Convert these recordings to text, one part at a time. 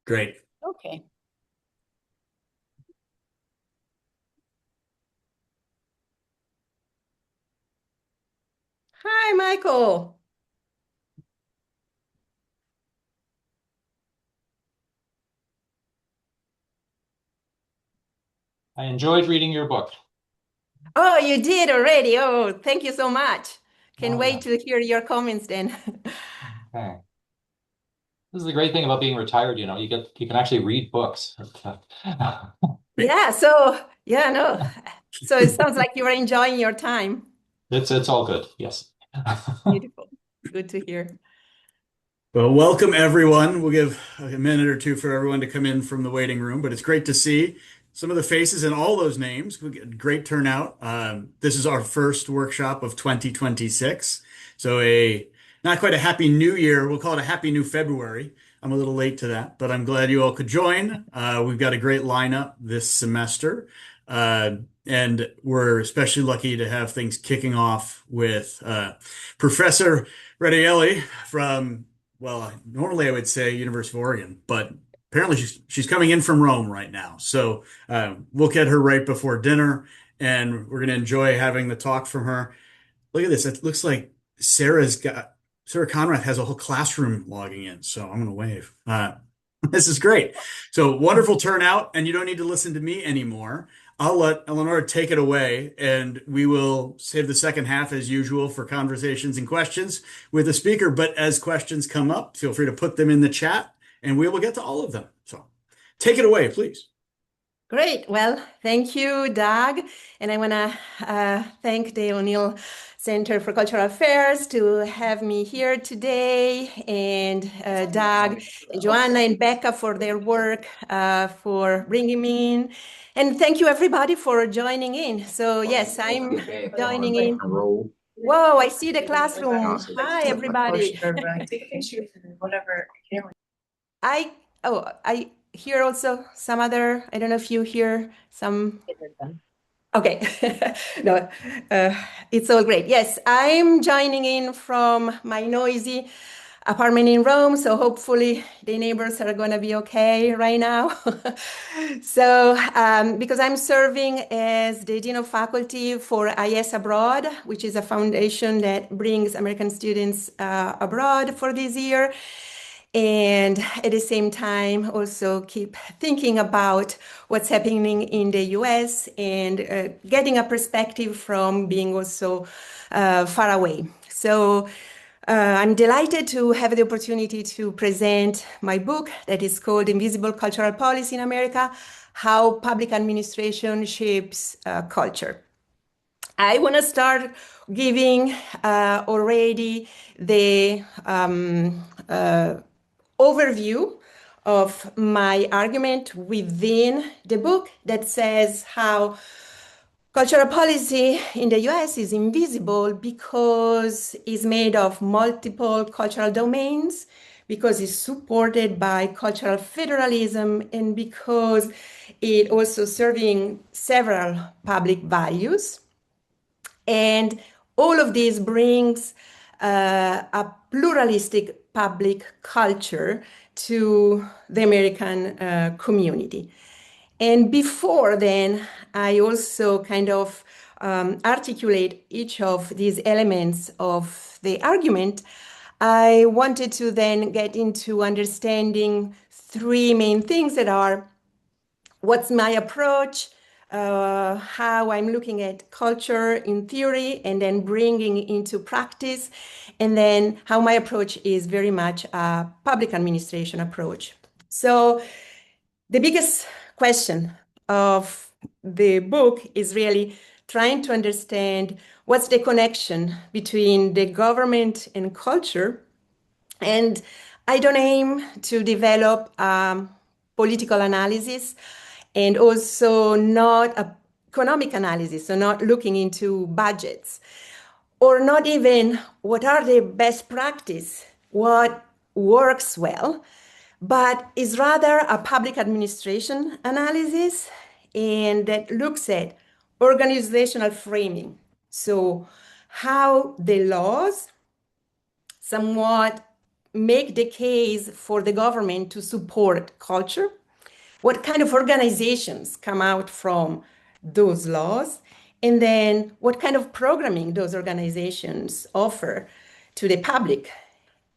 Great. Okay. Hi, Michael. I enjoyed reading your book. Oh, you did already. Oh, thank you so much. Can Oh, yeah. wait to hear your comments then. Okay. This is the great thing about being retired, you can actually read books. Yeah, no. So it sounds like you are enjoying your time. It's all good. Yes. Beautiful. Good to hear. Well, welcome everyone. We'll give a minute or two for everyone to come in from the waiting room, but it's great to see some of the faces and all those names. We get great turnout. This is our first workshop of 2026. So not quite a happy new year. We'll call it a happy new February. I'm a little late to that, but I'm glad you all could join. We've got a great lineup this semester. And we're especially lucky to have things kicking off with Professor Redaelli from, well, normally I would say University of Oregon, but apparently she's coming in from Rome right now. So we'll get her right before dinner, and we're going to enjoy having the talk from her. Look at this. It looks like Sarah Conrath has a whole classroom logging in. So I'm going to wave. This is great. So wonderful turnout, and you don't need to listen to me anymore. I'll let Eleonora take it away, and we will save the second half as usual for conversations and questions with the speaker. But as questions come up, feel free to put them in the chat, and we will get to all of them. So take it away, please. Great. Well, thank you, Doug. And I want to thank the O'Neill Center for Cultural Affairs to have me here today, and Doug, and Joanna, and Becca for their work, for bringing me in. And thank you, everybody, for joining in. So, yes, I'm joining in. Whoa, I see the classroom. Hi, everybody. I hear also some other, I don't know if you hear some. Okay. No, it's all great. Yes, I'm joining in from my noisy apartment in Rome, so hopefully the neighbors are going to be okay right now. So, because I'm serving as the Dean of Faculty for IES Abroad, which is a foundation that brings American students abroad for this year. And at the same time, also keep thinking about what's happening in the US and getting a perspective from being also far away. So I'm delighted to have the opportunity to present my book that is called Invisible Cultural Policy in America, How Public Administration Shapes Culture. I want to start giving already the overview of my argument within the book that says how cultural policy in the US is invisible because it's made of multiple cultural domains, because it's supported by cultural federalism, and because it also serving several public values. And all of this brings a pluralistic public culture to the American community. And before then, I also kind of articulate each of these elements of the argument. I wanted to then get into understanding three main things that are: what's my approach, how I'm looking at culture in theory and then bringing into practice, and then how my approach is very much a public administration approach. So the biggest question of the book is really trying to understand what's the connection between the government and culture. And I don't aim to develop political analysis, and also not a economic analysis, so not looking into budgets, or not even what are the best practice, what works well, but is rather a public administration analysis, and that looks at organizational framing. So how the laws somewhat make the case for the government to support culture, what kind of organizations come out from those laws, and then what kind of programming those organizations offer to the public.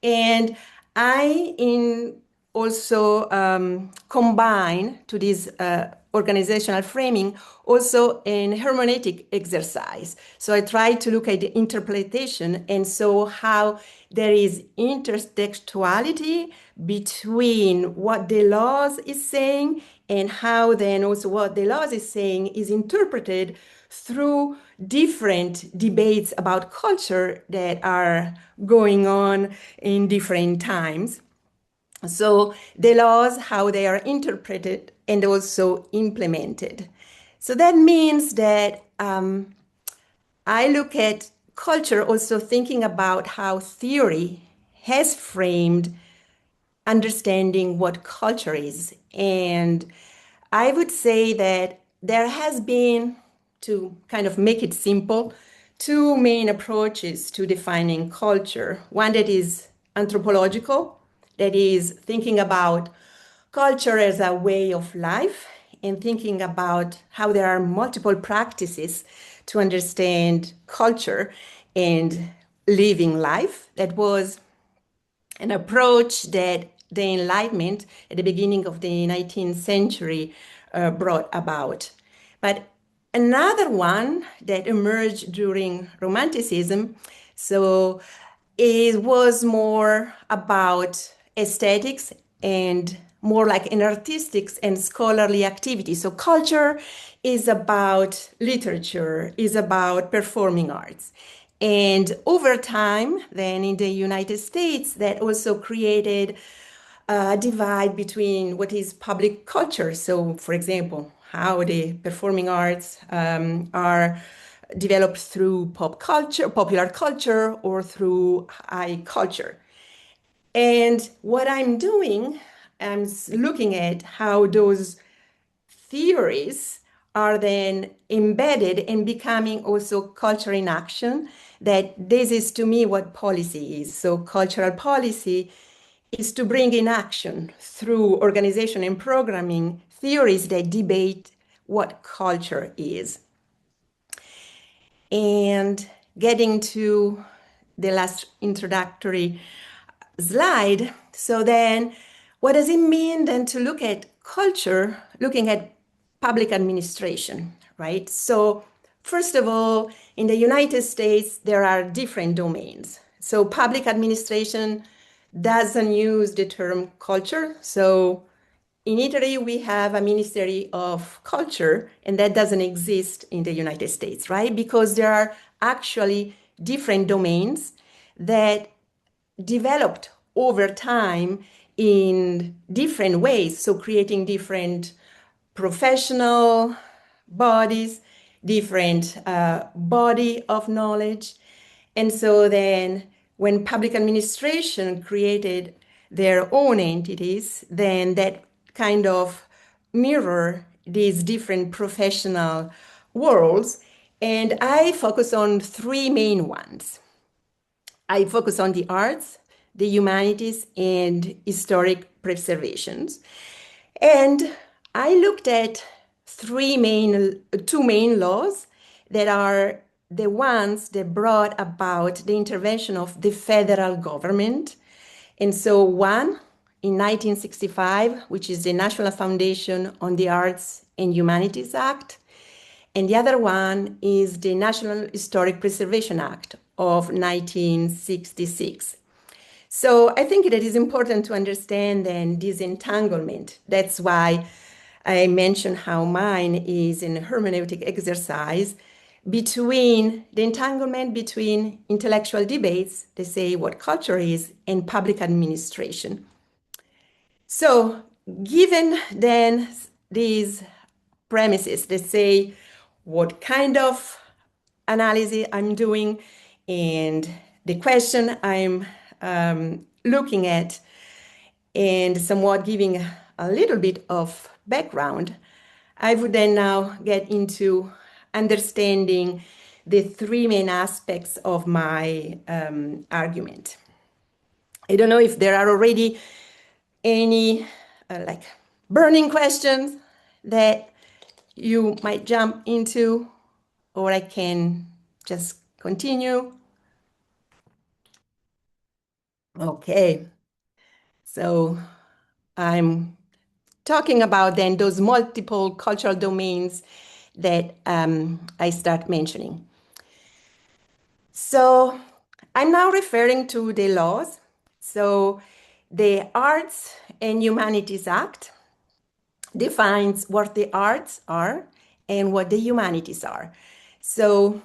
And I in also combine to this organizational framing also an hermeneutic exercise. So I try to look at the interpretation and so how there is intertextuality between what the laws is saying and how then also what the laws is saying is interpreted through different debates about culture that are going on in different times. So the laws, how they are interpreted and also implemented. So that means that I look at culture also thinking about how theory has framed understanding what culture is. And I would say that there has been, to kind of make it simple, two main approaches to defining culture. One that is anthropological, that is thinking about culture as a way of life and thinking about how there are multiple practices to understand culture and living life. That was an approach that the Enlightenment at the beginning of the 19th century brought about. But another one that emerged during Romanticism, so it was more about aesthetics and more like an artistic and scholarly activity. So culture is about literature, is about performing arts. And over time, then in the United States, that also created a divide between what is public culture. So, for example, how the performing arts are developed through pop culture, popular culture, or through high culture. And what I'm doing, I'm looking at how those theories are then embedded and becoming also culture in action. That this is to me what policy is. So cultural policy is to bring in action through organization and programming theories that debate what culture is. And getting to the last introductory slide. So then what does it mean then to look at culture, looking at public administration, right? So first of all, in the United States, there are different domains. So public administration doesn't use the term culture. So in Italy, we have a Ministry of Culture, and that doesn't exist in the United States, right? Because there are actually different domains that developed over time in different ways. So creating different professional bodies, different body of knowledge. And so then when public administration created their own entities, then that kind of mirror these different professional worlds. And I focus on three main ones. I focus on the arts, the humanities, and historic preservations. And I looked at two main laws that are the ones that brought about the intervention of the federal government. And so one in 1965, which is the National Foundation on the Arts and Humanities Act. And the other one is the National Historic Preservation Act of 1966. So I think that it is important to understand then this entanglement. That's why I mentioned how mine is an hermeneutic exercise between the entanglement between intellectual debates, they say what culture is, and public administration. So given then these premises, they say what kind of analysis I'm doing and the question I'm looking at, and somewhat giving a little bit of background, I would then now get into understanding the three main aspects of my argument. I don't know if there are already any like burning questions that you might jump into, or I can just continue. Okay, so I'm talking about then those multiple cultural domains that I start mentioning. So I'm now referring to the laws. So the Arts and Humanities Act defines what the arts are and what the humanities are. So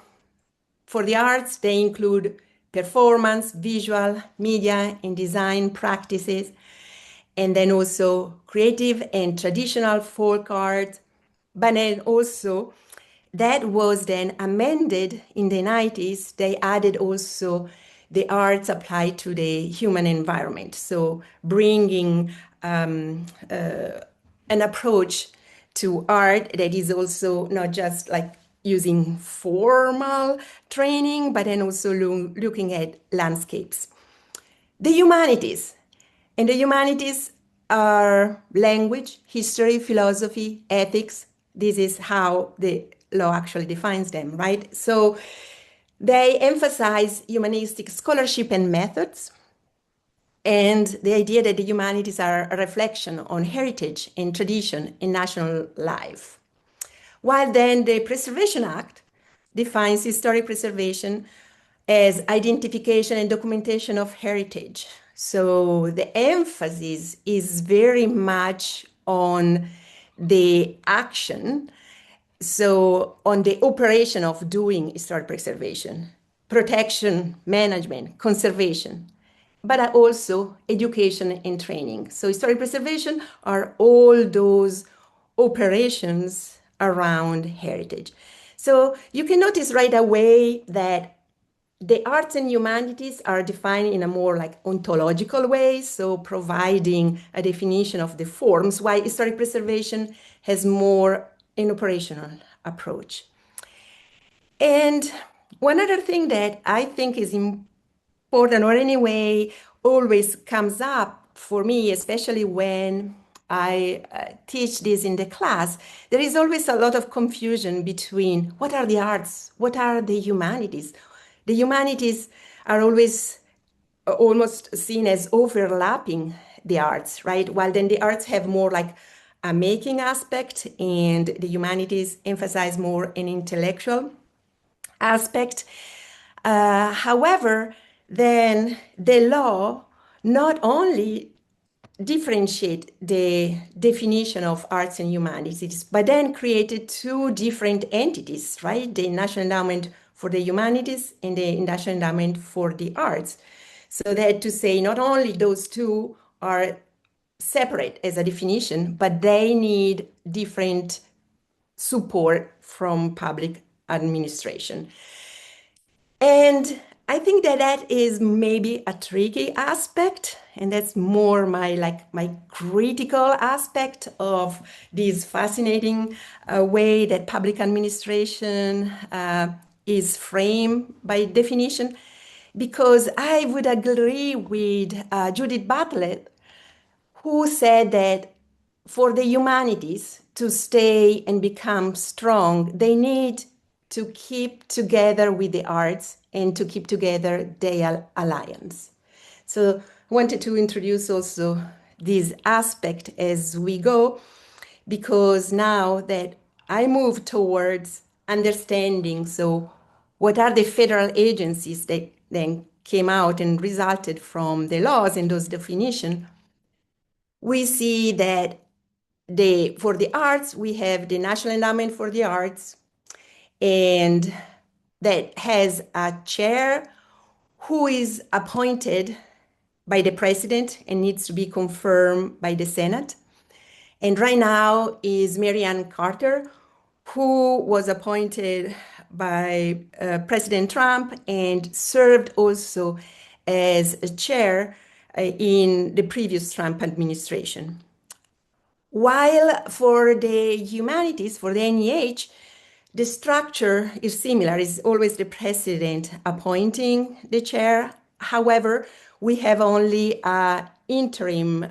for the arts, they include performance, visual, media, and design practices, and then also creative and traditional folk art. But then also, that was then amended in the 90s. They added also the arts applied to the human environment. So bringing an approach to art that is also not just like using formal training, but then also looking at landscapes. The humanities. And the humanities are language, history, philosophy, ethics. This is how the law actually defines them, right? So they emphasize humanistic scholarship and methods, and the idea that the humanities are a reflection on heritage and tradition in national life. While then the Preservation Act defines historic preservation as identification and documentation of heritage. So the emphasis is very much on the action, so on the operation of doing historic preservation, protection, management, conservation, but also education and training. So historic preservation are all those operations around heritage. So you can notice right away that the arts and humanities are defined in a more like ontological way, so providing a definition of the forms, while historic preservation has more an operational approach. And one other thing that I think is important, or anyway always comes up for me, especially when I teach this in the class, there is always a lot of confusion between what are the arts, what are the humanities. The humanities are always almost seen as overlapping the arts, right? While then the arts have more like a making aspect, and the humanities emphasize more an intellectual aspect. However, then the law not only differentiate the definition of arts and humanities, but then created two different entities, right? The National Endowment for the Humanities and the National Endowment for the Arts. So that to say not only those two are separate as a definition, but they need different support from public administration. And I think that that is maybe a tricky aspect, and that's more my critical aspect of this fascinating way that public administration is framed by definition. Because I would agree with Judith Butler, who said that for the humanities to stay and become strong, they need to keep together with the arts and to keep together their alliance. So I wanted to introduce also this aspect as we go, because now that I move towards understanding, so what are the federal agencies that then came out and resulted from the laws and those definitions, we see that for the arts, we have the National Endowment for the Arts, and that has a chair who is appointed by the president and needs to be confirmed by the Senate. And right now is Marianne Carter, who was appointed by President Trump and served also as a chair in the previous Trump administration. While for the humanities, for the NEH, the structure is similar. It's always the president appointing the chair. However, we have only an interim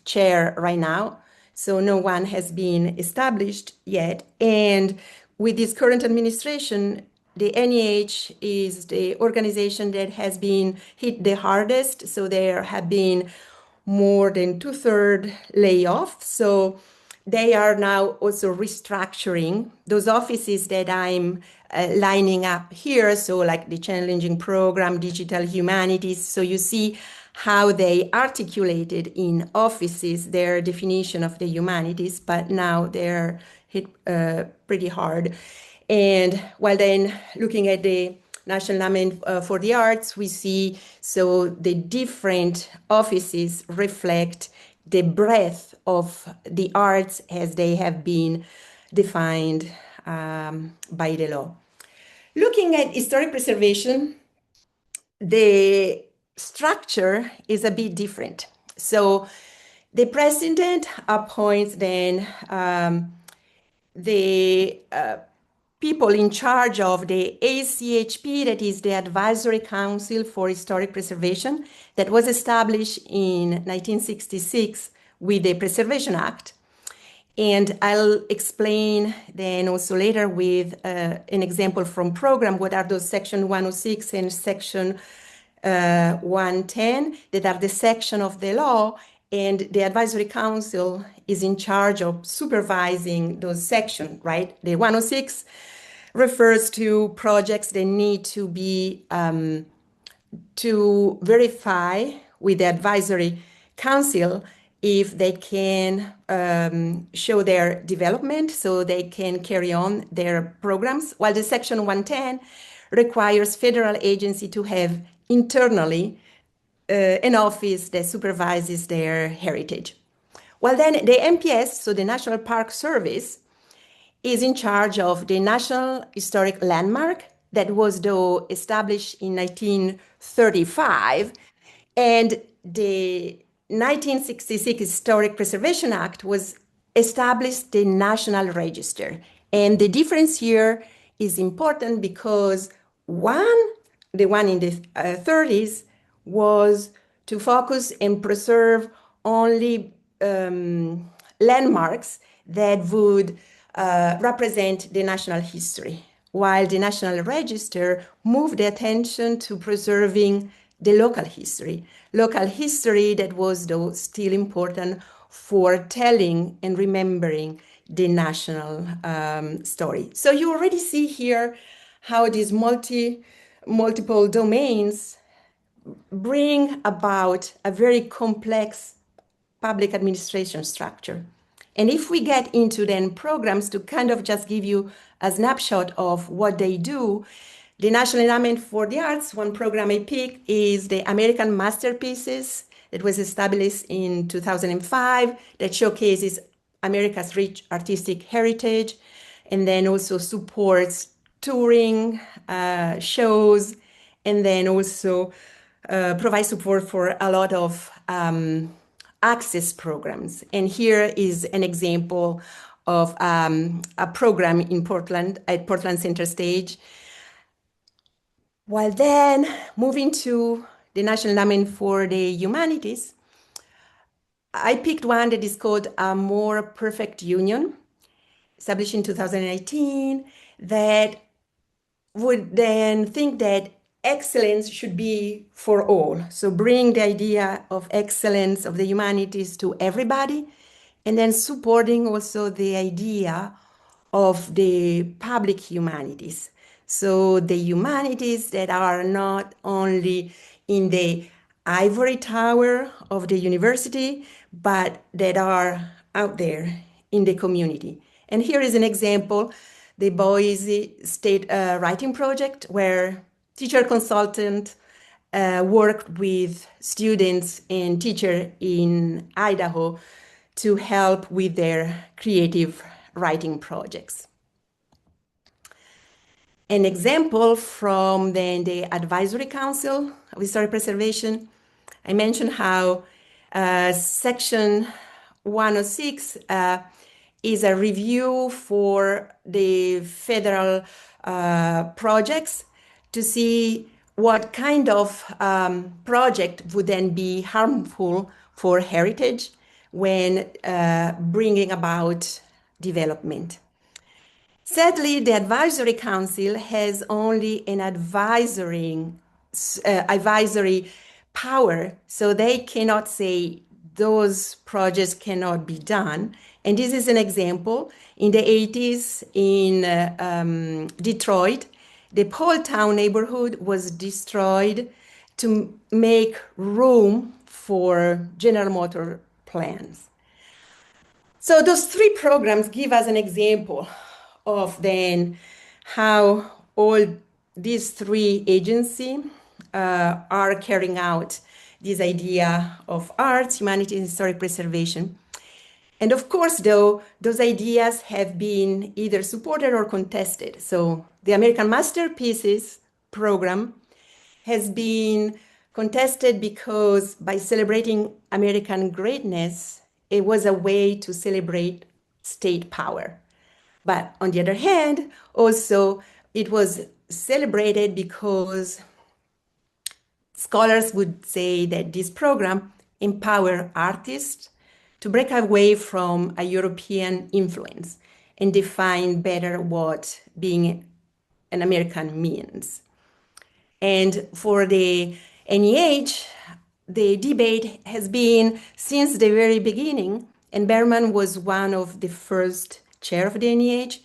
chair right now, so no one has been established yet. And with this current administration, the NEH is the organization that has been hit the hardest. So there have been more than two-thirds layoff. So they are now also restructuring those offices that I'm lining up here. So like the challenging program, digital humanities. So you see how they articulated in offices their definition of the humanities, but now they're hit pretty hard. And while then looking at the National Endowment for the Arts, we see so the different offices reflect the breadth of the arts as they have been defined by the law. Looking at historic preservation, the structure is a bit different. So the president appoints then the people in charge of the ACHP, that is the Advisory Council for Historic Preservation, that was established in 1966 with the Preservation Act. And I'll explain then also later with an example from program what are those section 106 and section 110 that are the section of the law, and the advisory council is in charge of supervising those sections, right? The 106 refers to projects that need to be to verify with the advisory council if they can show their development so they can carry on their programs, while the section 110 requires federal agency to have internally an office that supervises their heritage. Well, then the NPS, so the National Park Service, is in charge of the National Historic Landmark that was though established in 1935, and the 1966 Historic Preservation Act was established the National Register. And the difference here is important because the one in the 30s was to focus and preserve only landmarks that would represent the national history, while the National Register moved the attention to preserving the local history that was though still important for telling and remembering the national story. So you already see here how these multiple domains bring about a very complex public administration structure. And if we get into then programs to kind of just give you a snapshot of what they do, the National Endowment for the Arts, one program I picked is the American Masterpieces that was established in 2005 that showcases America's rich artistic heritage and then also supports touring, shows, and then also provides support for a lot of access programs. And here is an example of a program in Portland, at Portland Center Stage. While then moving to the National Endowment for the Humanities, I picked one that is called A More Perfect Union, established in 2018, that would then think that excellence should be for all. So bring the idea of excellence of the humanities to everybody, and then supporting also the idea of the public humanities. So the humanities that are not only in the ivory tower of the university, but that are out there in the community. And here is an example, the Boise State Writing Project, where teacher consultant worked with students and teachers in Idaho to help with their creative writing projects. An example from then the Advisory Council of Historic Preservation, I mentioned how Section 106 is a review for the federal projects to see what kind of project would then be harmful for heritage when bringing about development. Sadly, the advisory council has only an advisory power, so they cannot say those projects cannot be done. And this is an example. In the 80s in Detroit, the Paul Town neighborhood was destroyed to make room for General Motors plants. So those three programs give us an example of then how all these three agencies are carrying out this idea of arts, humanities, and historic preservation. And of course, though, those ideas have been either supported or contested. So the American Masterpieces program has been contested because by celebrating American greatness, it was a way to celebrate state power. But on the other hand, also it was celebrated because scholars would say that this program empowered artists to break away from a European influence and define better what being an American means. And for the NEH, the debate has been since the very beginning, and Berman was one of the first chair of the NEH.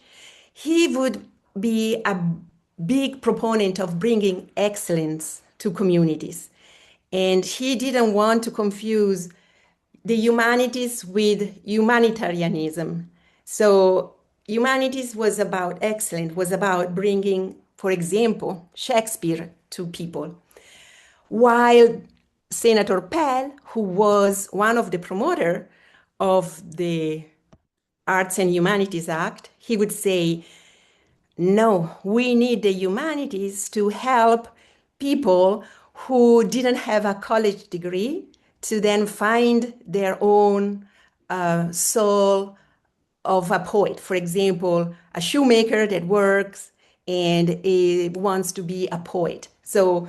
He would be a big proponent of bringing excellence to communities. And he didn't want to confuse the humanities with humanitarianism. So humanities was about excellence, was about bringing, for example, Shakespeare to people. While Senator Pell, who was one of the promoters of the Arts and Humanities Act, he would say, no, we need the humanities to help people who didn't have a college degree to then find their own soul of a poet. For example, a shoemaker that works and wants to be a poet. So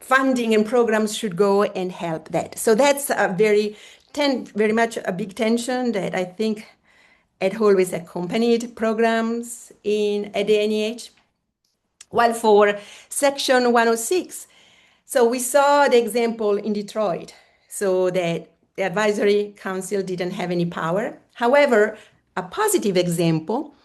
funding and programs should go and help that. So that's a very much a big tension that I think had always accompanied programs at the NEH. While for Section 106, so we saw the example in Detroit, so that the advisory council didn't have any power. However, a positive example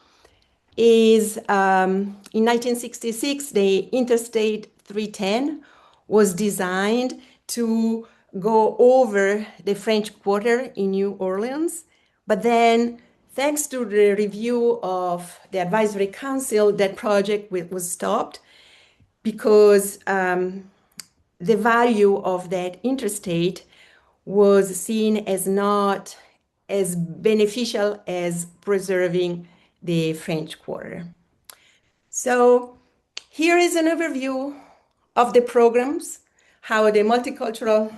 is in 1966, the Interstate 310 was designed to go over the French Quarter in New Orleans. But then, thanks to the review of the advisory council, that project was stopped because the value of that interstate was seen as not as beneficial as preserving the French Quarter. So here is an overview of the programs, how the multicultural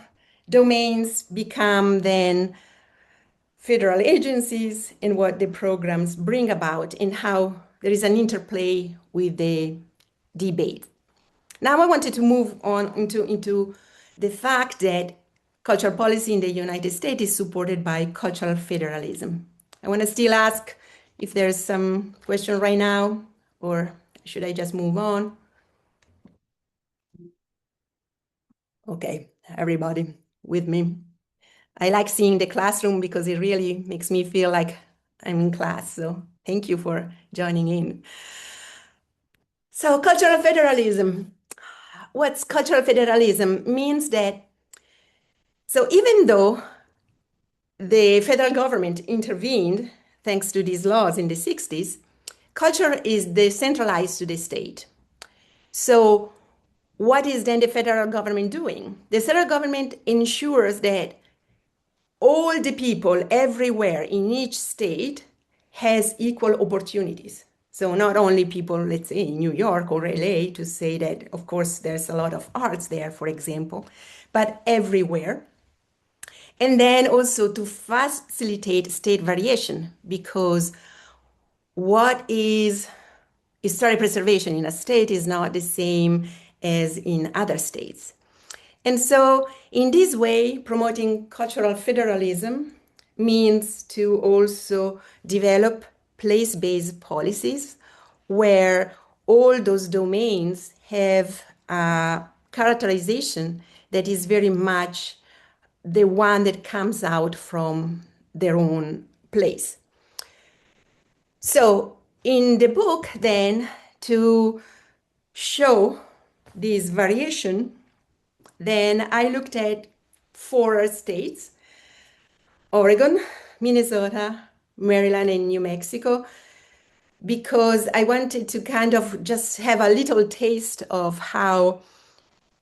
domains become then federal agencies, and what the programs bring about, and how there is an interplay with the debate. Now I wanted to move on into the fact that cultural policy in the United States is supported by cultural federalism. I want to still ask if there's some question right now, or should I just move on? Okay, everybody with me. I like seeing the classroom because it really makes me feel like I'm in class. So thank you for joining in. So cultural federalism. What's cultural federalism? Means that, so even though the federal government intervened thanks to these laws in the 60s, culture is decentralized to the state. So what is then the federal government doing? The federal government ensures that all the people everywhere in each state has equal opportunities. So not only people, let's say in New York or LA, to say that, of course, there's a lot of arts there, for example, but everywhere. And then also to facilitate state variation, because what is historic preservation in a state is not the same as in other states. And so in this way, promoting cultural federalism means to also develop place-based policies where all those domains have a characterization that is very much the one that comes out from their own place. So in the book, then, to show this variation, then I looked at 4 states: Oregon, Minnesota, Maryland, and New Mexico, because I wanted to kind of just have a little taste of how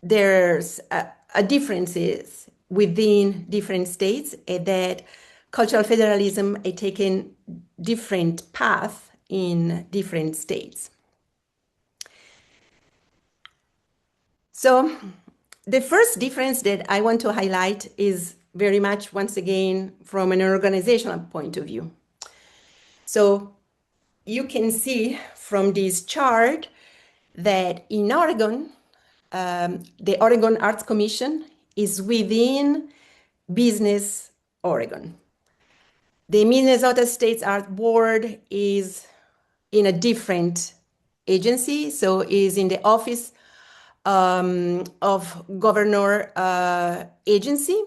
there's a differences within different states, and that cultural federalism has taken different paths in different states. So the first difference that I want to highlight is very much, once again, from an organizational point of view. So you can see from this chart that in Oregon, the Oregon Arts Commission is within Business Oregon. The Minnesota State Art Board is in a different agency, so is in the Office of Governor agency.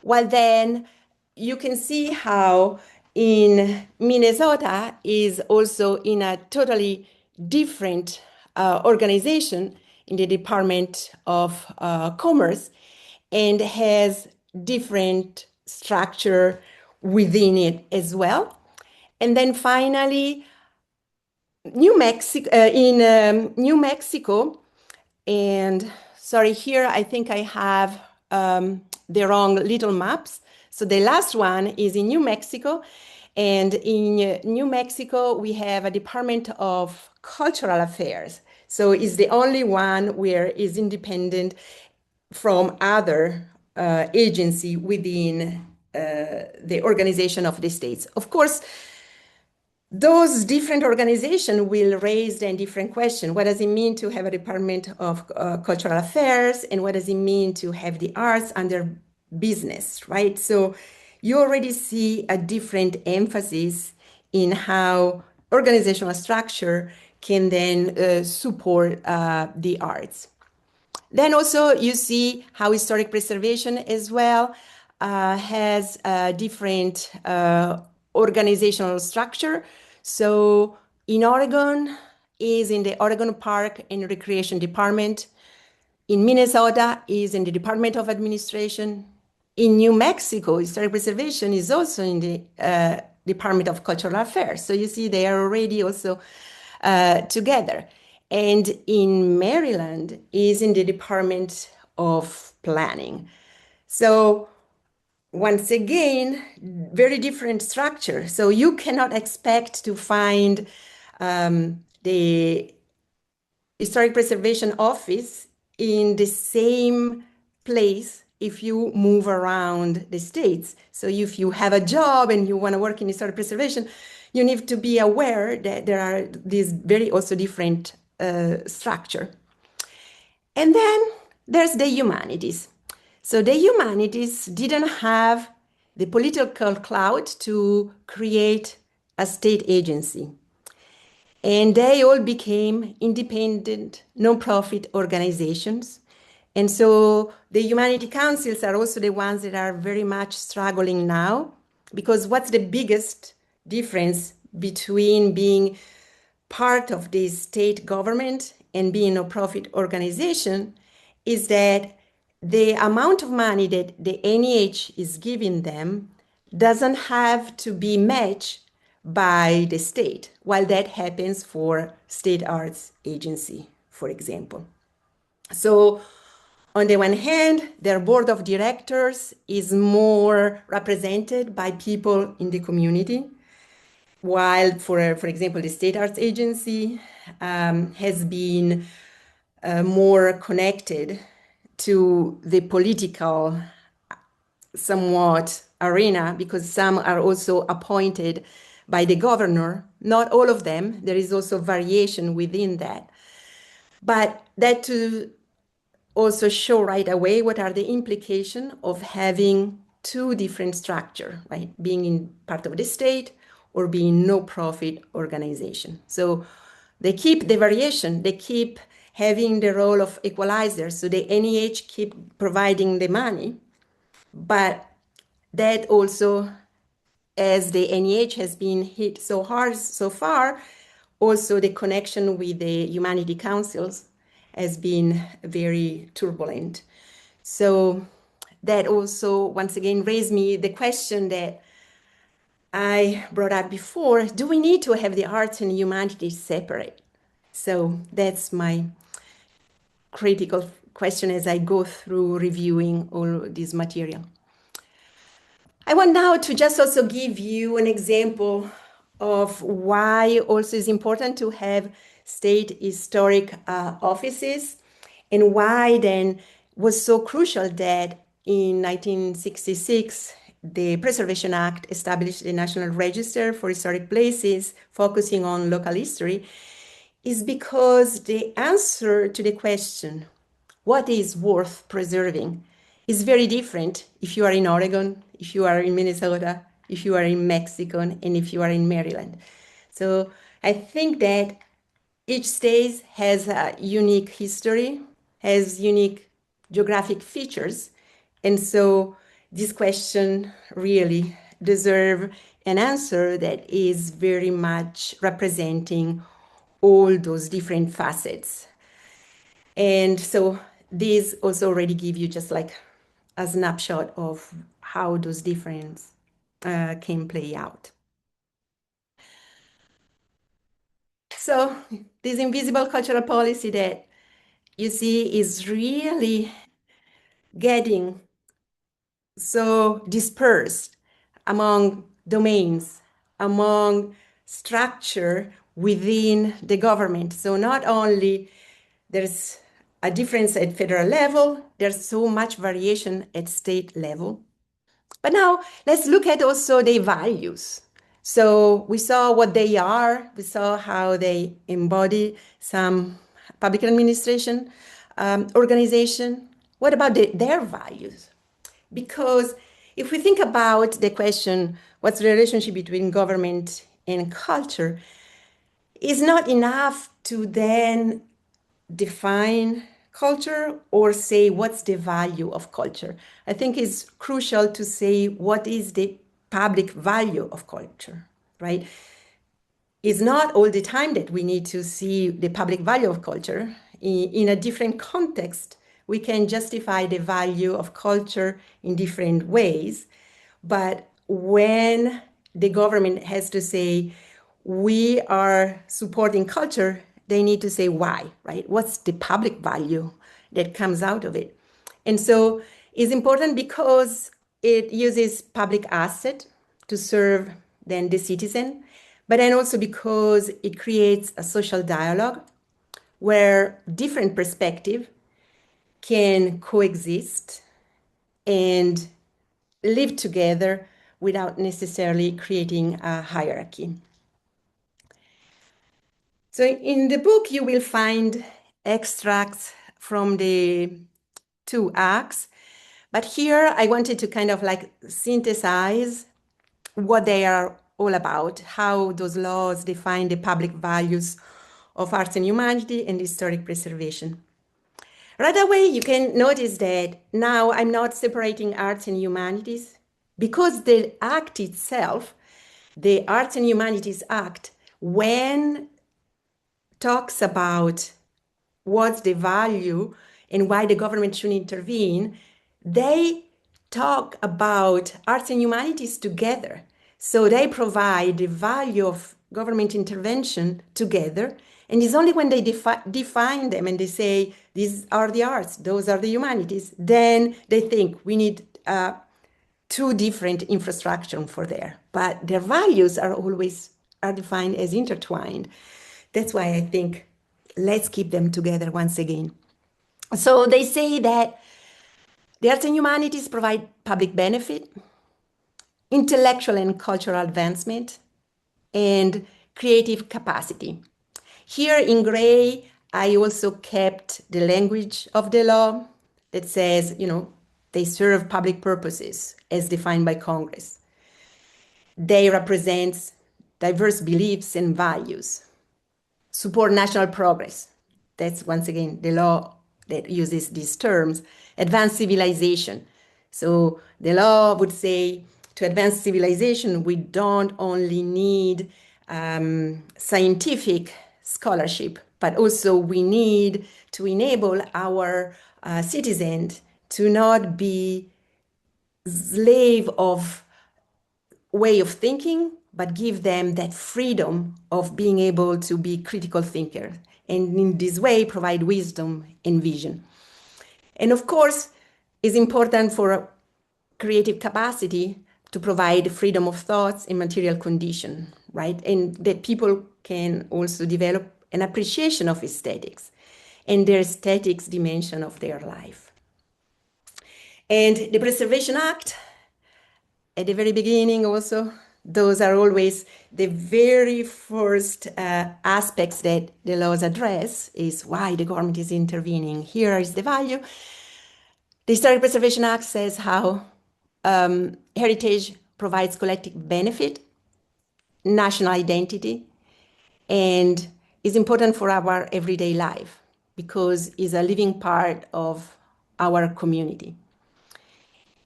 While then you can see how in Minnesota is also in a totally different organization in the Department of Commerce, and has different structure within it as well. And then finally, New Mexico, and sorry, here I think I have the wrong little maps. So the last one is in New Mexico, and in New Mexico we have a Department of Cultural Affairs. So it's the only one where it's independent from other agency within the organization of the states. Of course, those different organizations will raise then different questions. What does it mean to have a Department of Cultural Affairs? And what does it mean to have the arts under business, right? So you already see a different emphasis in how organizational structure can then support the arts. Then also you see how historic preservation as well has a different organizational structure. So in Oregon is in the Oregon Park and Recreation Department. In Minnesota is in the Department of Administration. In New Mexico, historic preservation is also in the Department of Cultural Affairs. So you see they are already also together. And in Maryland is in the Department of Planning. So once again, very different structure. So you cannot expect to find the Historic Preservation Office in the same place if you move around the states. So if you have a job and you want to work in historic preservation, you need to be aware that there are these very also different structure. And then there's the humanities. So the humanities didn't have the political clout to create a state agency. And they all became independent, nonprofit organizations. And so the humanity councils are also the ones that are very much struggling now, because what's the biggest difference between being part of the state government and being a profit organization is that the amount of money that the NEH is giving them doesn't have to be matched by the state, while that happens for state arts agency, for example. So on the one hand, their board of directors is more represented by people in the community, while for example, the state arts agency has been more connected to the political somewhat arena, because some are also appointed by the governor. Not all of them. There is also variation within that. But that to also show right away what are the implications of having two different structure, right? Being in part of the state or being no profit organization. So they keep the variation, they keep having the role of equalizer. So the NEH keep providing the money, but that also, as the NEH has been hit so hard so far, also the connection with the humanity councils has been very turbulent. So that also, once again, raised me the question that I brought up before, do we need to have the arts and humanities separate? So that's my critical question as I go through reviewing all this material. I want now to just also give you an example of why also is important to have state historic offices and why then was so crucial that in 1966 the Preservation Act established the National Register for Historic Places focusing on local history is because the answer to the question, what is worth preserving, is very different if you are in Oregon, if you are in Minnesota, if you are in Mexico, and if you are in Maryland. So I think that each state has a unique history, has unique geographic features. And so this question really deserves an answer that is very much representing all those different facets. And so these also already give you just like a snapshot of how those differences can play out. So this invisible cultural policy that you see is really getting so dispersed among domains, among structure within the government. So not only there's a difference at federal level, there's so much variation at state level. But now let's look at also the values. So we saw what they are, we saw how they embody some public administration organization. What about their values? Because if we think about the question, what's the relationship between government and culture, it's not enough to then define culture or say what's the value of culture. I think it's crucial to say what is the public value of culture, right? It's not all the time that we need to see the public value of culture. In a different context, we can justify the value of culture in different ways. But when the government has to say, we are supporting culture, they need to say why, right? What's the public value that comes out of it? And so it's important because it uses public asset to serve then the citizen, but then also because it creates a social dialogue where different perspectives can coexist and live together without necessarily creating a hierarchy. So in the book, you will find extracts from the two acts, but here I wanted to kind of like synthesize what they are all about, how those laws define the public values of arts and humanity and historic preservation. Right away, you can notice that now I'm not separating arts and humanities because the act itself, the Arts and Humanities Act, when talks about what's the value and why the government should intervene, they talk about arts and humanities together. So they provide the value of government intervention together. And it's only when they define them and they say, these are the arts, those are the humanities, then they think we need two different infrastructure for there. But their values are always defined as intertwined. That's why I think let's keep them together once again. So they say that the arts and humanities provide public benefit, intellectual and cultural advancement, and creative capacity. Here in gray, I also kept the language of the law that says, they serve public purposes as defined by Congress. They represent diverse beliefs and values, support national progress. That's once again the law that uses these terms, advanced civilization. So the law would say to advance civilization, we don't only need scientific scholarship, but also we need to enable our citizens to not be slave of way of thinking, but give them that freedom of being able to be critical thinkers. And in this way, provide wisdom and vision. And of course, it's important for creative capacity to provide freedom of thoughts and material condition, right? And that people can also develop an appreciation of aesthetics and their aesthetics dimension of their life. And the Preservation Act, at the very beginning also, those are always the very first aspects that the laws address is why the government is intervening. Here is the value. The Historic Preservation Act says how heritage provides collective benefit, national identity, and is important for our everyday life because it's a living part of our community.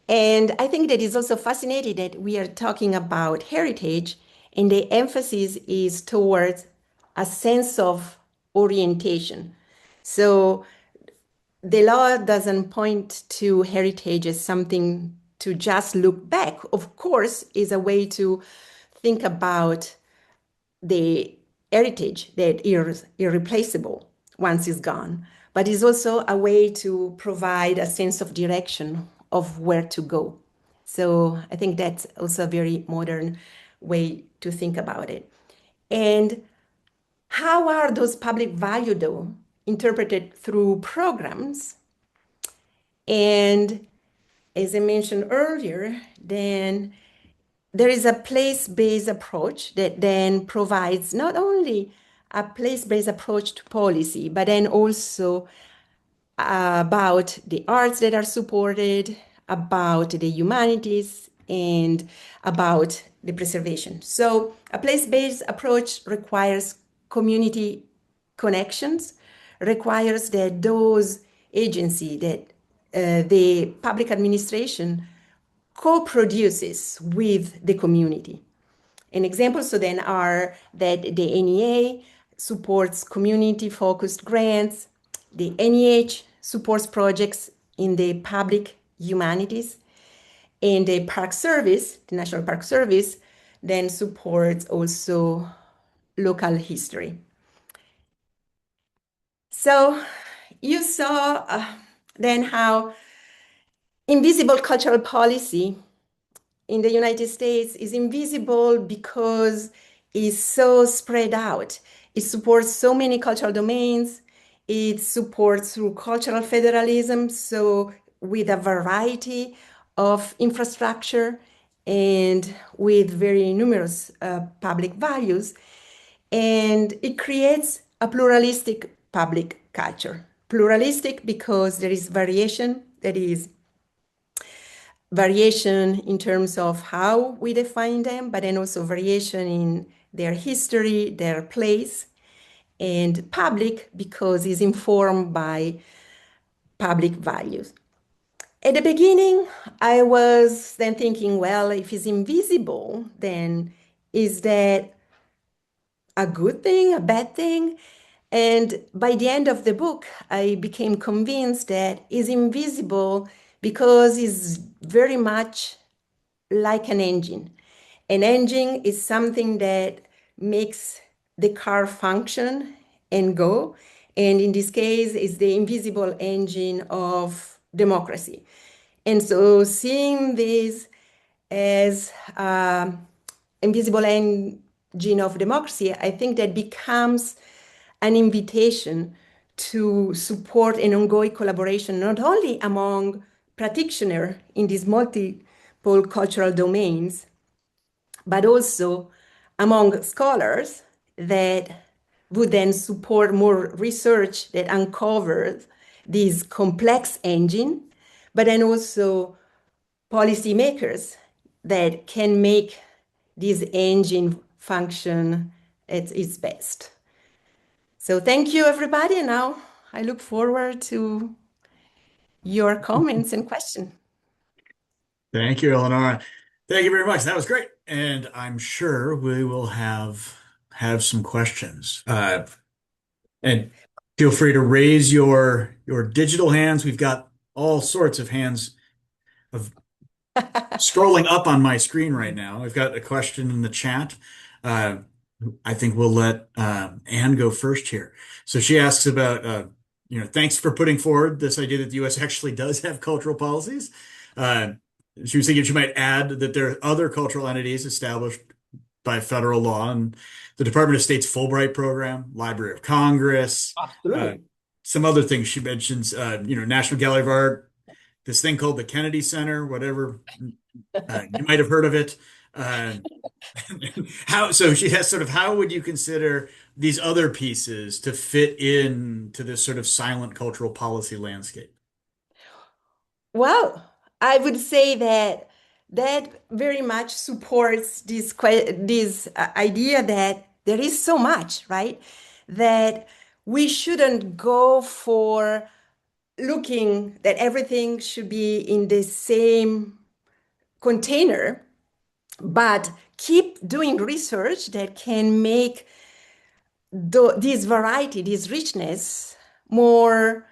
And I think that it's also fascinating that we are talking about heritage and the emphasis is towards a sense of orientation. So the law doesn't point to heritage as something to just look back. Of course, is a way to think about the heritage that is irreplaceable once it's gone, but it's also a way to provide a sense of direction of where to go. So I think that's also a very modern way to think about it. And how are those public values, though, interpreted through programs? And as I mentioned earlier, then there is a place-based approach that then provides not only a place-based approach to policy, but then also about the arts that are supported, about the humanities, and about the preservation. So a place-based approach requires community connections, requires that those agencies, that the public administration co-produces with the community. And examples so then are that the NEA supports community-focused grants, the NEH supports projects in the public humanities, and the Park Service, the National Park Service, then supports also local history. So you saw then how invisible cultural policy in the United States is invisible because it's so spread out. It supports so many cultural domains. It supports through cultural federalism, so with a variety of infrastructure and with very numerous public values. And it creates a pluralistic public culture. Pluralistic because there is variation, that is variation in terms of how we define them, but then also variation in their history, their place, and public because it's informed by public values. At the beginning, I was then thinking, well, if it's invisible, then is that a good thing, a bad thing? And by the end of the book, I became convinced that it's invisible because it's very much like an engine. An engine is something that makes the car function and go. And in this case, it's the invisible engine of democracy. And so seeing this as invisible engine of democracy, I think that becomes an invitation to support an ongoing collaboration, not only among practitioners in these multiple cultural domains, but also among scholars that would then support more research that uncovers this complex engine, but then also policymakers that can make this engine function at its best. So thank you, everybody. And now I look forward to your comments and questions. Thank you, Eleonora. Thank you very much. That was great. And I'm sure we will have some questions. And feel free to raise your digital hands. We've got all sorts of hands of scrolling up on my screen right now. I've got a question in the chat. Uh, I think we'll let Anne go first here. So she asks about, thanks for putting forward this idea that the U.S. actually does have cultural policies. Uh, she was thinking she might add that there are other cultural entities established by federal law and the Department of State's Fulbright program, Library of Congress, Absolutely. some other things she mentions, National Gallery of Art, this thing called the Kennedy Center, whatever. You might have heard of it. Uh, so she has sort of how would you consider these other pieces to fit in to this sort of silent cultural policy landscape? Well, I would say that that very much supports this idea that there is so much, right? That we shouldn't go for looking that everything should be in the same container, but keep doing research that can make this variety, this richness more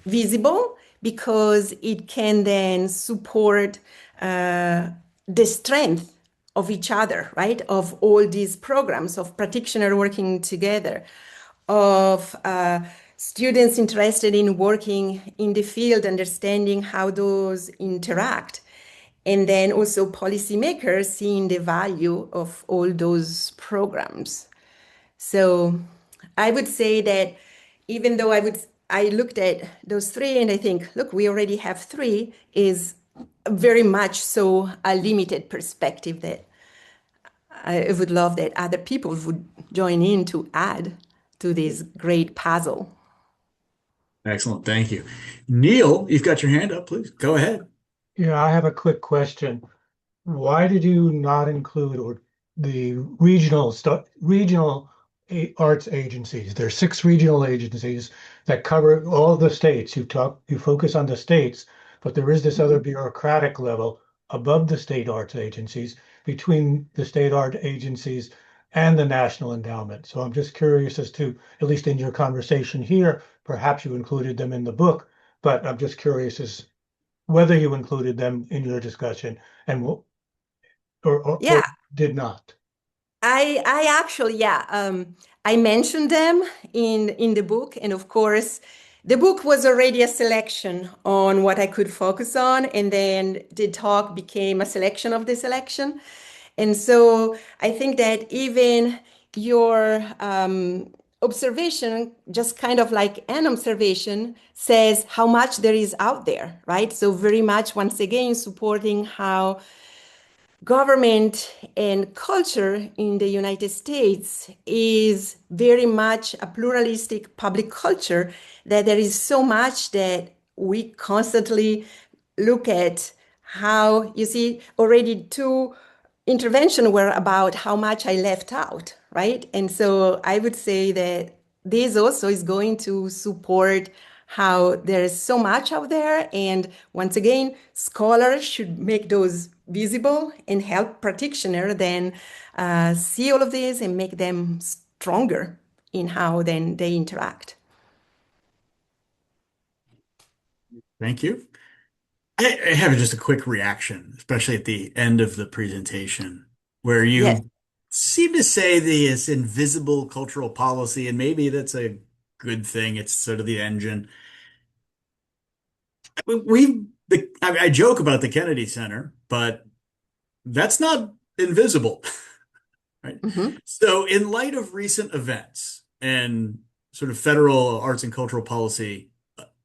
visible because it can then support the strength of each other, right? Of all these programs of practitioners working together, of students interested in working in the field, understanding how those interact. And then also policymakers seeing the value of all those programs. So I would say that even though I looked at those three and I think, look, we already have three, is very much so a limited perspective that I would love that other people would join in to add to this great puzzle. Excellent. Thank you. Neil, you've got your hand up, please. Go ahead. Yeah, I have a quick question. Why did you not include or the regional arts agencies? There's 6 regional agencies that cover all the states. You focus on the states, but there is this other bureaucratic level above the state arts agencies, between the state art agencies and the national endowment. So I'm just curious as to, at least in your conversation here, perhaps you included them in the book, but I'm just curious as whether you included them in your discussion and or Yeah, did not. I actually, yeah, I mentioned them in the book, and of course, the book was already a selection on what I could focus on, and then the talk became a selection of the selection. And so I think that even your observation, just kind of like an observation, says how much there is out there, right? So very much, once again, supporting how government and culture in the United States is very much a pluralistic public culture, that there is so much that we constantly look at how, you see, already 2 interventions were about how much I left out, right? And so I would say that this also is going to support how there is so much out there. And once again, scholars should make those visible and help practitioners then see all of this and make them stronger in how then they interact. Thank you. I have just a quick reaction, especially at the end of the presentation, where Yes. you seem to say this invisible cultural policy, and maybe that's a good thing. It's sort of the engine. I joke about the Kennedy Center, but that's not invisible, right? Mhm. So, in light of recent events and sort of federal arts and cultural policy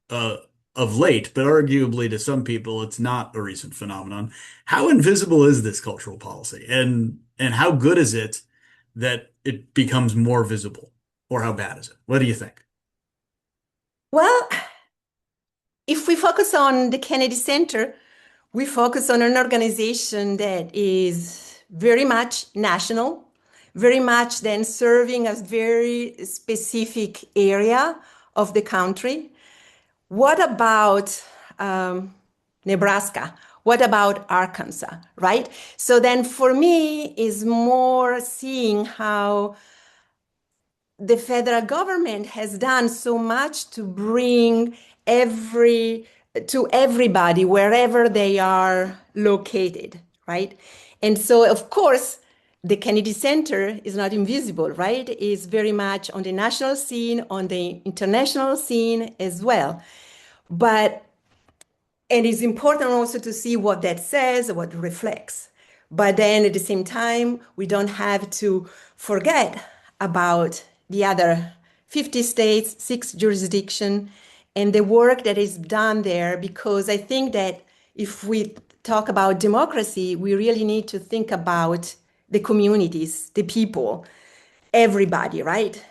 uh, of late, but arguably to some people, it's not a recent phenomenon. How invisible is this cultural policy, and how good is it that it becomes more visible? Or how bad is it? What do you think? Well, if we focus on the Kennedy Center, we focus on an organization that is very much national, very much then serving a very specific area of the country. What about Nebraska? What about Arkansas, right? So then for me is more seeing how the federal government has done so much to bring everybody wherever they are located, right? And so of course the Kennedy Center is not invisible, right? It's very much on the national scene, on the international scene as well. But and it's important also to see what that says, what reflects. But then at the same time, we don't have to forget about the other 50 states, 6 jurisdictions, and the work that is done there, because I think that if we talk about democracy, we really need to think about the communities, the people, everybody, right?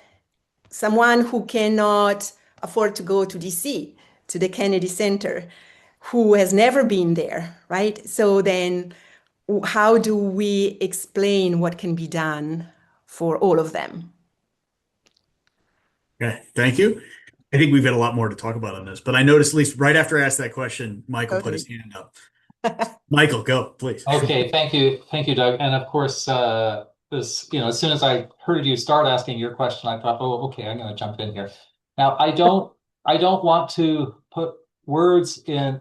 Someone who cannot afford to go to DC, to the Kennedy Center, who has never been there, right? So then how do we explain what can be done for all of them? Okay, thank you. I think we've got a lot more to talk about on this, but I noticed at least right after I asked that question, Michael put his Totally. hand up. Michael, go, please. Okay, thank you, Doug. And of course, as soon as I heard you start asking your question, I thought, oh, okay, I'm going to jump in here. Now, I don't want to put words in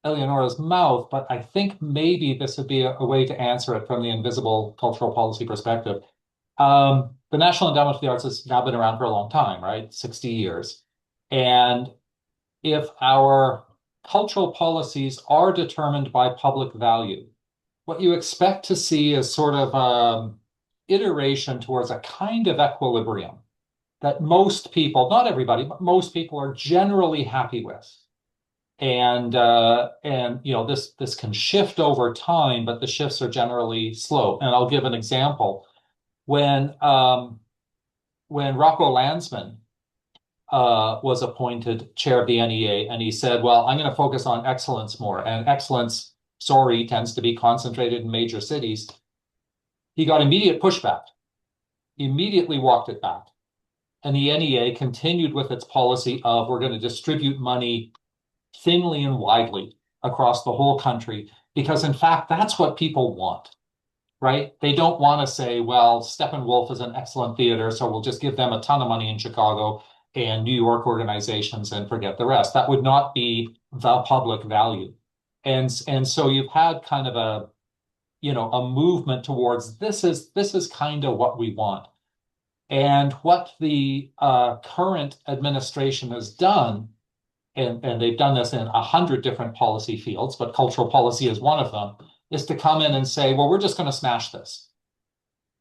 Eleonora's mouth, but I think maybe this would be a way to answer it from the invisible cultural policy perspective. The National Endowment for the Arts has now been around for a long time, right? 60 years. And if our cultural policies are determined by public value, what you expect to see is sort of iteration towards a kind of equilibrium that most people, not everybody, but most people are generally happy with. And this can shift over time, but the shifts are generally slow. And I'll give an example. When Rocco Landsman was appointed chair of the NEA, and he said, well, I'm going to focus on excellence more. And excellence, sorry, tends to be concentrated in major cities. He got immediate pushback, immediately walked it back. And the NEA continued with its policy of we're going to distribute money thinly and widely across the whole country, because in fact, that's what people want, right? They don't want to say, well, Steppenwolf is an excellent theater, so we'll just give them a ton of money in Chicago and New York organizations and forget the rest. That would not be the public value. And so you've had kind of a movement towards this is kind of what we want. And what the current administration has done, and they've done this in 100 different policy fields, but cultural policy is one of them, is to come in and say, well, we're just going to smash this,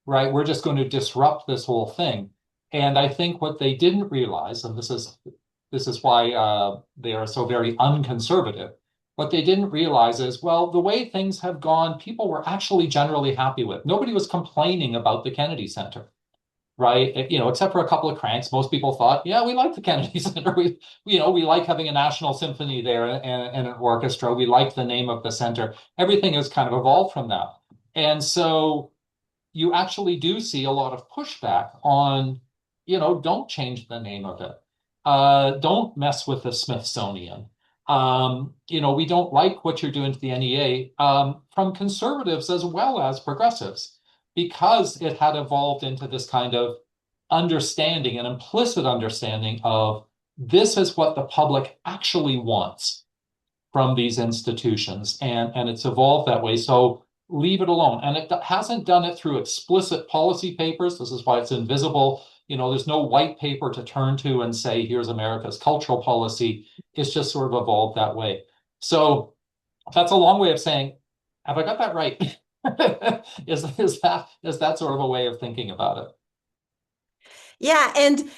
right? We're just going to disrupt this whole thing. And I think what they didn't realize, and this is why they are so very unconservative, what they didn't realize is, well, the way things have gone, people were actually generally happy with. Nobody was complaining about the Kennedy Center, right? Except for a couple of cranks, most people thought, yeah, we like the Kennedy Center. We like having a national symphony there and an orchestra. We like the name of the center. Everything has kind of evolved from that. And so you actually do see a lot of pushback on, don't change the name of it. Don't mess with the Smithsonian. We don't like what you're doing to the NEA from conservatives as well as progressives, because it had evolved into this kind of understanding, an implicit understanding of this is what the public actually wants from these institutions. And it's evolved that way. So leave it alone. And it hasn't done it through explicit policy papers. This is why it's invisible. There's no white paper to turn to and say, here's America's cultural policy. It's just sort of evolved that way. So that's a long way of saying, have I got that right? Is that sort of a way of thinking about it? Yeah, and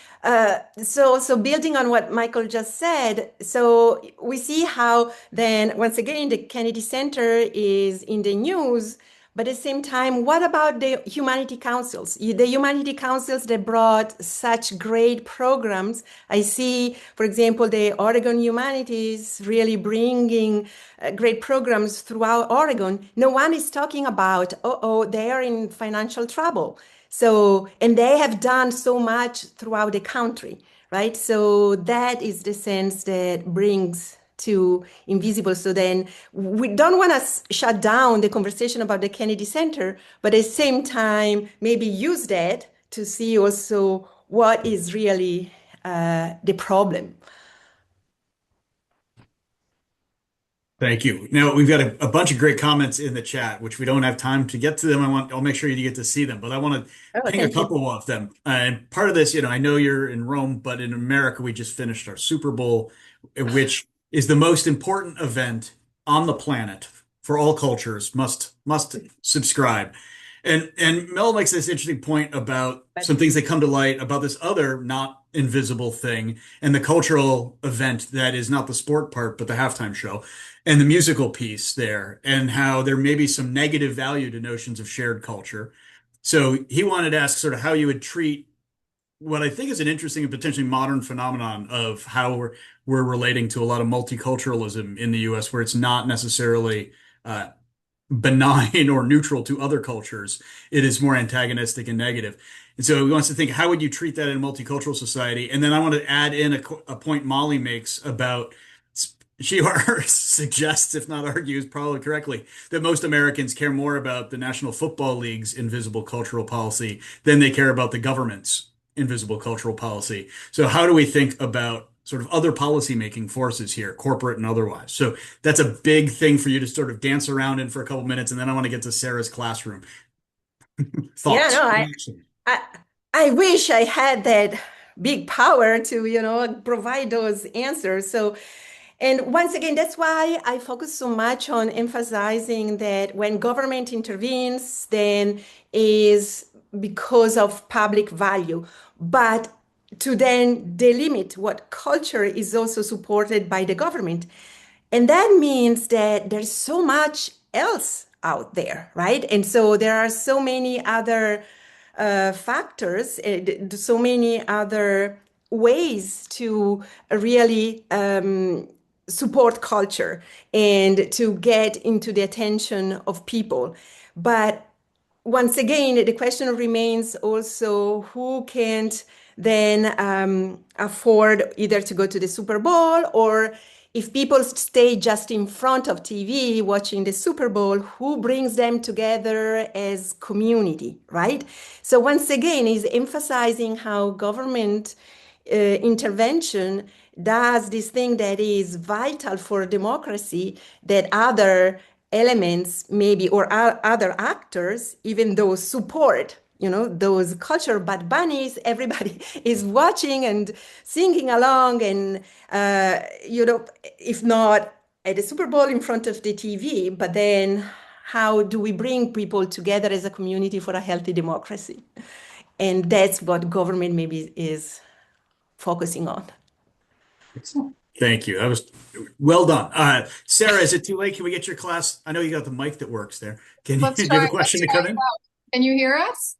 so building on what Michael just said, so we see how then once again the Kennedy Center is in the news, But at the same time, what about the humanity councils? The humanity councils that brought such great programs. I see, for example, the Oregon Humanities really bringing great programs throughout Oregon. No one is talking about, oh, they are in financial trouble. So, and they have done so much throughout the country, right? So that is the sense that brings to invisible. So then we don't want to shut down the conversation about the Kennedy Center, but at the same time, maybe use that to see also what is really the problem. Thank you. Now we've got a bunch of great comments in the chat, which we don't have time to get to them. I'll make sure you get to see them, but I want to Oh, ping a thank you. couple of them. And part of this, I know you're in Rome, but in America, we just finished our Super Bowl, which is the most important event on the planet for all cultures. Must subscribe. And Mel makes this interesting point about some things that come to light about this other not invisible thing and the cultural event that is not the sport part, but the halftime show and the musical piece there, and how there may be some negative value to notions of shared culture. So he wanted to ask sort of how you would treat what I think is an interesting and potentially modern phenomenon of how we're relating to a lot of multiculturalism in the US, where it's not necessarily benign or neutral to other cultures. It is more antagonistic and negative. And so he wants to think, how would you treat that in a multicultural society? And then I want to add in a point Molly makes about she suggests, if not argues, probably correctly, that most Americans care more about the National Football League's invisible cultural policy than they care about the government's invisible cultural policy. So how do we think about sort of other policymaking forces here, corporate and otherwise? So that's a big thing for you to sort of dance around in for a couple minutes, and then I want to get to Sarah's classroom. Thoughts? Yeah, no, I wish I had that big power to, provide those answers. So, and once again, that's why I focus so much on emphasizing that when government intervenes, then is because of public value. But to then delimit what culture is also supported by the government. And that means that there's so much else out there, right? And so there are so many other factors, so many other ways to really support culture and to get into the attention of people. But once again, the question remains also who can't then afford either to go to the Super Bowl, or if people stay just in front of TV watching the Super Bowl, who brings them together as community, right? So once again, is emphasizing how government intervention does this thing that is vital for democracy that other elements maybe or other actors, even those support, those culture Bad Bunnies, everybody is watching and singing along and, if not at the Super Bowl in front of the TV, but then how do we bring people together as a community for a healthy democracy? And that's what government maybe is focusing on. Thank you. That was well done. Sarah, is it too late? Can we get your class? I know you got the mic that works there. Do you have a question to come in? Can you hear us?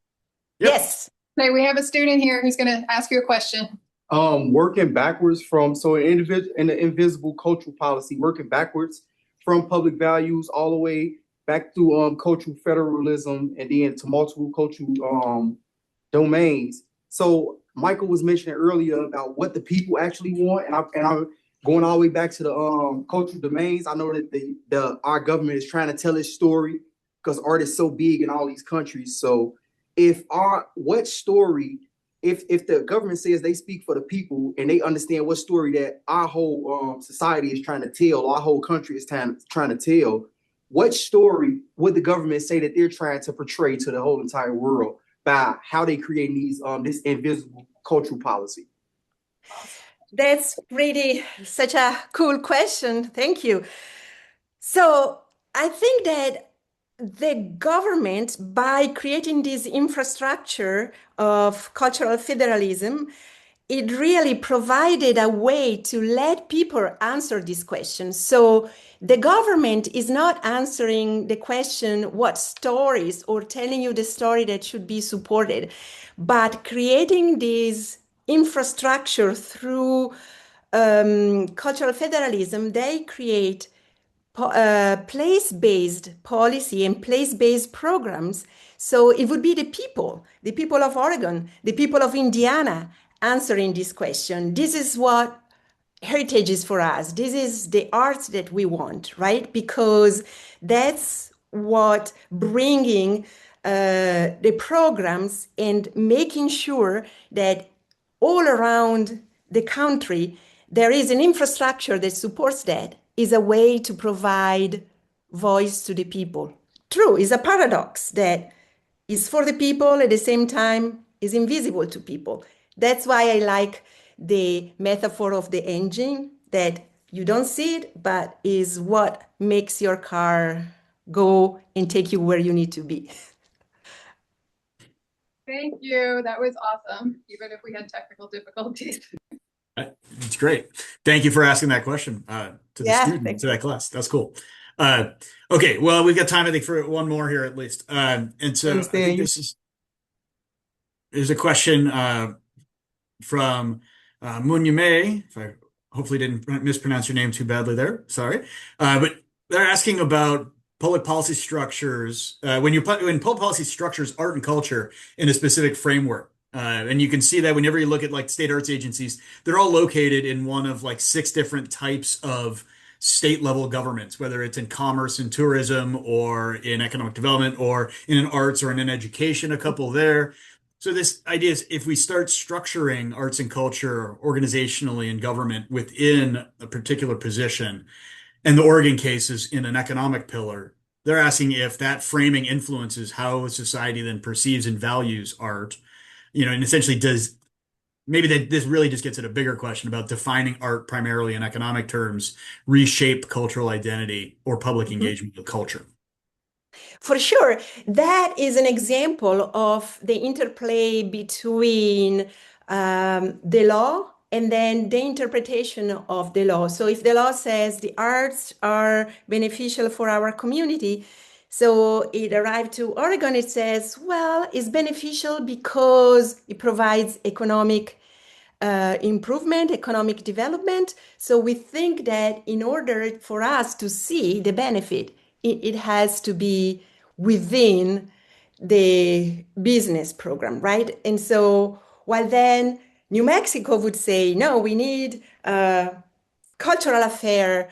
Yep. Yes. Okay, we have a student here who's going to ask you a question. Working backwards from in the invisible cultural policy, working backwards from public values all the way back through cultural federalism and then to multiple cultural domains. So Michael was mentioning earlier about what the people actually want, and I'm going all the way back to the cultural domains. I know that our government is trying to tell its story because art is so big in all these countries. So if the government says they speak for the people and they understand what story that our whole society is trying to tell, our whole country is trying to tell, what story would the government say that they're trying to portray to the whole entire world by how they create these this invisible cultural policy? That's really such a cool question. Thank you. So I think that the government, by creating this infrastructure of cultural federalism, it really provided a way to let people answer this question. So the government is not answering the question, what stories, or telling you the story that should be supported, but creating this infrastructure through cultural federalism. They create place-based policy and place-based programs. So it would be the people of Oregon, the people of Indiana answering this question. This is what heritage is for us. This is the arts that we want, right? Because that's what bringing the programs and making sure that all around the country there is an infrastructure that supports that is a way to provide voice to the people. True, it's a paradox that is for the people at the same time is invisible to people. That's why I like the metaphor of the engine, that you don't see it, but is what makes your car go and take you where you need to be. Thank you. That was awesome, even if we had technical difficulties. It's great. Thank you for asking that question to the Yeah, student, thank to that class. That's cool. Okay, well, we've got time, I think, for one more here at least. And so I Understand think you. there's a question from Munyame, if I hopefully didn't mispronounce your name too badly there. Sorry. But they're asking about public policy structures, when public policy structures art and culture in a specific framework. And you can see that whenever you look at like state arts agencies, they're all located in one of like 6 different types of state level governments, whether it's in commerce and tourism or in economic development or in an arts or in an education, a couple there. So this idea is if we start structuring arts and culture organizationally in government within a particular position, and the Oregon case is in an economic pillar, they're asking if that framing influences how society then perceives and values art, and essentially this really just gets at a bigger question about defining art primarily in economic terms, reshape cultural identity or public engagement with culture. For sure, that is an example of the interplay between the law and then the interpretation of the law. So if the law says the arts are beneficial for our community, so it arrived to Oregon, it says, well, it's beneficial because it provides economic improvement, economic development. So we think that in order for us to see the benefit, it has to be within the business program, right? And so while then New Mexico would say, no, we need a cultural affair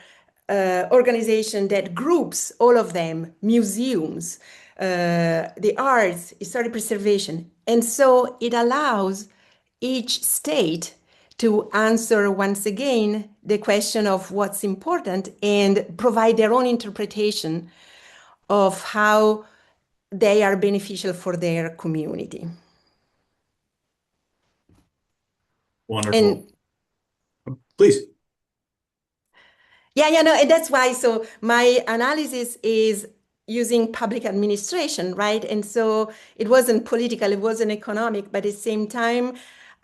organization that groups all of them, museums, the arts, historic preservation. And so it allows each state to answer once again the question of what's important and provide their own interpretation of how they are beneficial for their community. Wonderful. And Please. yeah, no, and that's why. So my analysis is using public administration, right? And so it wasn't political, it wasn't economic, but at the same time,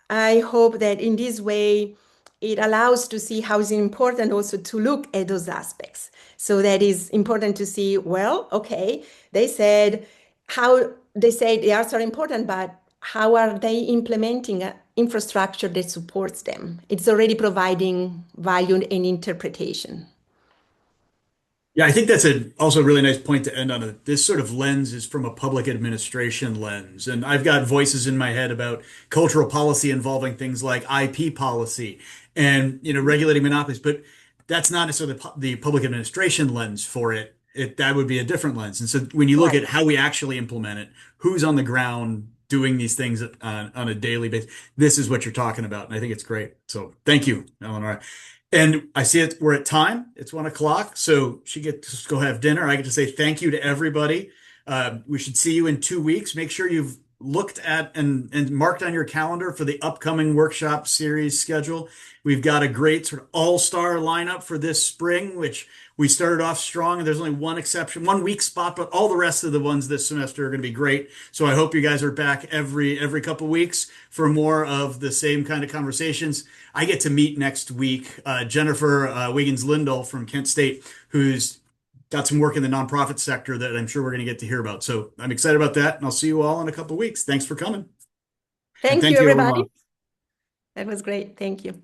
I hope that in this way, it allows to see how it's important also to look at those aspects. So that is important to see, well, okay, they said the arts are important, but how are they implementing an infrastructure that supports them? It's already providing value and interpretation. Yeah, I think that's also a really nice point to end on. This sort of lens is from a public administration lens. And I've got voices in my head about cultural policy involving things like IP policy and, regulating monopolies, but that's not necessarily the public administration lens for it. That would be a different lens. And so when you look Right. at how we actually implement it, who's on the ground doing these things on a daily basis, this is what you're talking about. And I think it's great. So thank you, Eleonora. And I see we're at time. It's 1:00. So she gets to go have dinner. I get to say thank you to everybody. We should see you in 2 weeks. Make sure you've looked at and marked on your calendar for the upcoming workshop series schedule. We've got a great sort of all-star lineup for this spring, which we started off strong, and there's only one exception, one weak spot, but all the rest of the ones this semester are going to be great. So I hope you guys are back every couple weeks for more of the same kind of conversations. I get to meet next week Jennifer Wiggins-Lindahl from Kent State, who's got some work in the nonprofit sector that I'm sure we're going to get to hear about. So I'm excited about that, and I'll see you all in a couple of weeks. Thanks for coming. Thank Thank you, you, everybody. everyone. That was great. Thank you.